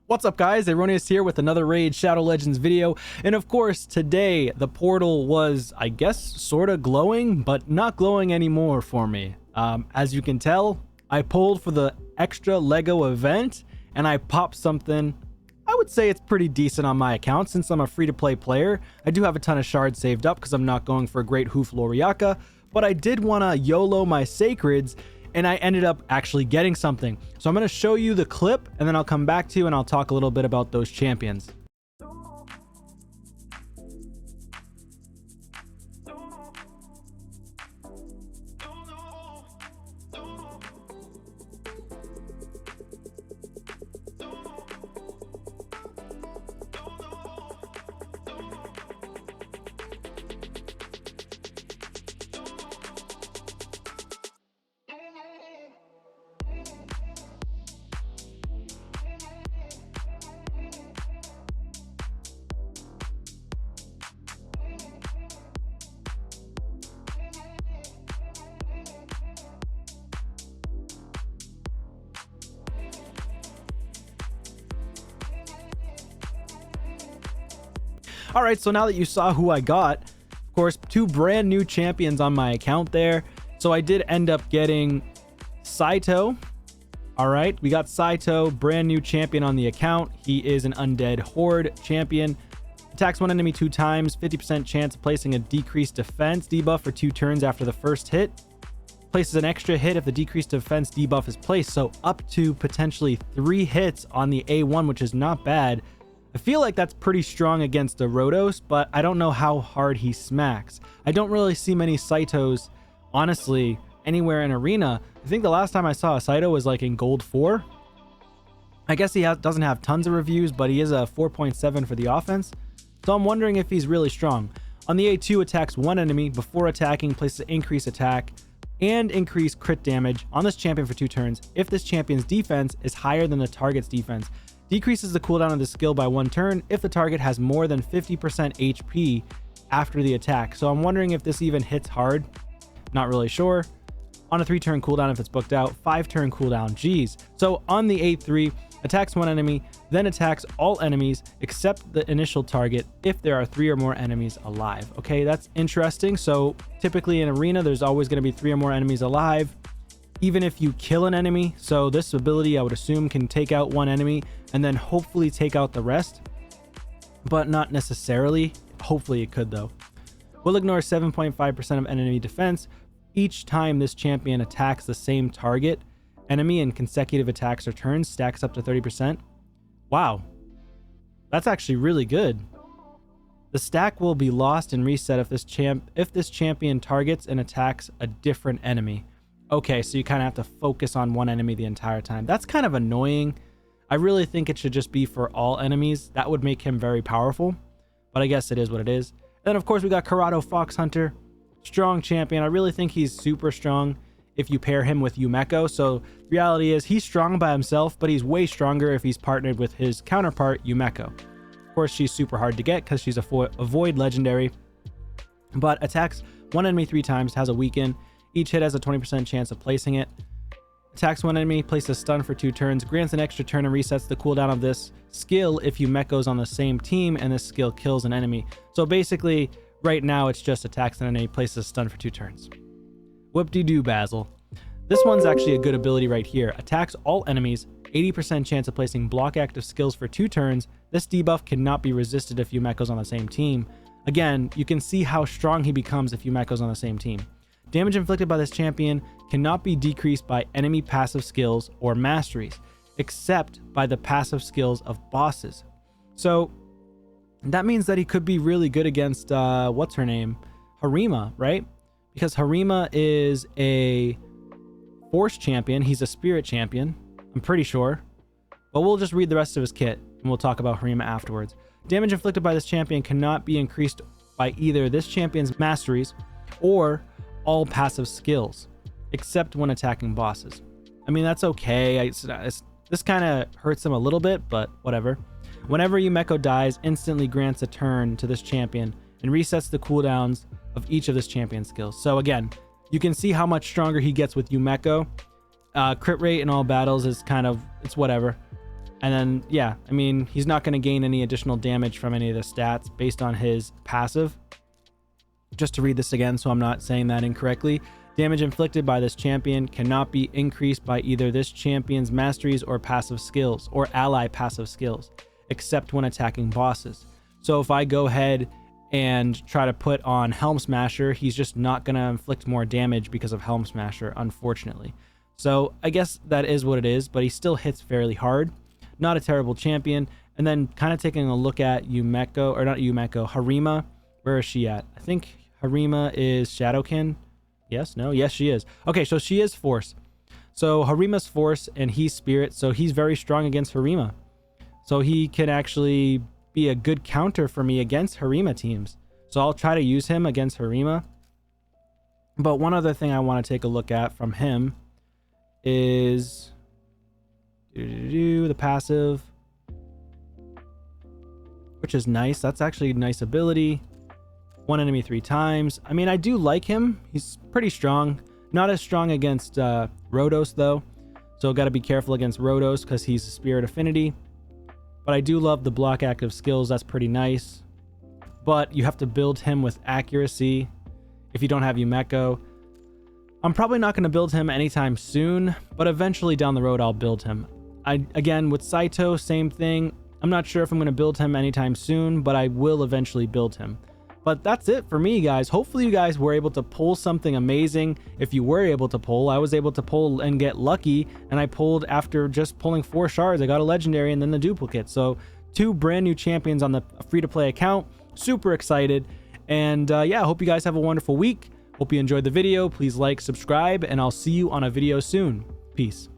What's up guys, Aroneous here with another Raid Shadow Legends video, and of course today the portal was, I guess, sort of glowing, but not glowing anymore for me. As you can tell, I pulled for the extra Lego event and I popped something. I would say it's pretty decent on my account since I'm a free-to-play player. I do have a ton of shards saved up because I'm not going for a great Hoof Loriaka, but I did want to YOLO my Sacreds and I ended up actually getting something. So I'm going to show you the clip and then I'll come back to you and I'll talk a little bit about those champions. All right, so now that you saw who I got, of course, two brand new champions on my account there. So I did end up getting Saito. All right, we got Saito, brand new champion on the account. He is an undead horde champion. Attacks one enemy 2 times, 50% chance of placing a decreased defense debuff for 2 turns after the first hit. Places an extra hit if the decreased defense debuff is placed. So up to potentially 3 hits on the A1, which is not bad. I feel like that's pretty strong against the Rotos, but I don't know how hard he smacks. I don't really see many Saitos, honestly, anywhere in Arena. I think the last time I saw a Saito was like in Gold 4. I guess he doesn't have tons of reviews, but he is a 4.7 for the offense. So I'm wondering if he's really strong. On the A2, attacks one enemy before attacking, places increase attack and increase crit damage on this champion for 2 turns if this champion's defense is higher than the target's defense. Decreases the cooldown of the skill by 1 turn if the target has more than 50% HP after the attack. So I'm wondering if this even hits hard. Not really sure. On a 3-turn cooldown if it's booked out, 5-turn cooldown. Geez. So on the A3, attacks one enemy, then attacks all enemies except the initial target if there are 3 or more enemies alive. Okay, that's interesting. So typically in Arena, there's always going to be 3 or more enemies alive, even if you kill an enemy. So this ability, I would assume, can take out 1 enemy and then hopefully take out the rest, but not necessarily. Hopefully it could though. Will ignore 7.5% of enemy defense each time this champion attacks the same target enemy in consecutive attacks or turns. Stacks up to 30%. Wow, that's actually really good. The stack will be lost and reset if this champion targets and attacks a different enemy. Okay, so you kind of have to focus on one enemy the entire time. That's kind of annoying. I really think it should just be for all enemies. That would make him very powerful, but I guess it is what it is. Then of course we got Corrado Fox Hunter, strong champion. I really think he's super strong if you pair him with Yumeko. So the reality is he's strong by himself, but he's way stronger if he's partnered with his counterpart Yumeko. Of course, she's super hard to get because she's a void legendary, but attacks one enemy 3 times, has a weaken. Each hit has a 20% chance of placing it. Attacks one enemy, places a stun for 2 turns, grants an extra turn and resets the cooldown of this skill if Yumeko's on the same team and this skill kills an enemy. So basically, right now it's just attacks an enemy, places a stun for 2 turns. Whoop-de-doo, Basil. This one's actually a good ability right here. Attacks all enemies, 80% chance of placing block active skills for 2 turns. This debuff cannot be resisted if Yumeko's on the same team. Again, you can see how strong he becomes if Yumeko's on the same team. Damage inflicted by this champion cannot be decreased by enemy passive skills or masteries, except by the passive skills of bosses. So that means that he could be really good against, what's her name? Harima, right? Because Harima is a force champion. He's a spirit champion, I'm pretty sure. But we'll just read the rest of his kit and we'll talk about Harima afterwards. Damage inflicted by this champion cannot be increased by either this champion's masteries or all passive skills, except when attacking bosses. I mean, that's okay. This kind of hurts him a little bit, but whatever. Whenever Yumeko dies, instantly grants a turn to this champion and resets the cooldowns of each of this champion's skills. So again, you can see how much stronger he gets with Yumeko. Crit rate in all battles is kind of, it's whatever. And then, yeah, I mean, he's not going to gain any additional damage from any of the stats based on his passive. Just to read this again so I'm not saying that incorrectly. Damage inflicted by this champion cannot be increased by either this champion's masteries or passive skills, or ally passive skills, except when attacking bosses. So if I go ahead and try to put on Helm Smasher, he's just not going to inflict more damage because of Helm Smasher, unfortunately. So I guess that is what it is, but he still hits fairly hard. Not a terrible champion. And then kind of taking a look at Yumeko, or not Yumeko, Harima. Where is she at? I think Harima is Shadowkin. Yes, no, yes, she is. Okay, so she is Force. So Harima's Force and he's Spirit, so he's very strong against Harima. So he can actually be a good counter for me against Harima teams. So I'll try to use him against Harima. But one other thing I want to take a look at from him is the passive, which is nice. That's actually a nice ability. One enemy 3 times. I mean, I do like him. He's pretty strong. Not as strong against Rhodos, though. So got to be careful against Rhodos because he's a Spirit Affinity. But I do love the block active skills. That's pretty nice. But you have to build him with accuracy if you don't have Yumeko. I'm probably not going to build him anytime soon, but eventually down the road I'll build him. Again, with Saito, same thing. I'm not sure if I'm going to build him anytime soon, but I will eventually build him. But that's it for me, guys. Hopefully you guys were able to pull something amazing. If you were able to pull, I was able to pull and get lucky, and I pulled after just pulling 4 shards. I got a legendary and then the duplicate. So 2 brand new champions on the free-to-play account. Super excited. And yeah, I hope you guys have a wonderful week. Hope you enjoyed the video. Please like, subscribe, and I'll see you on a video soon. Peace.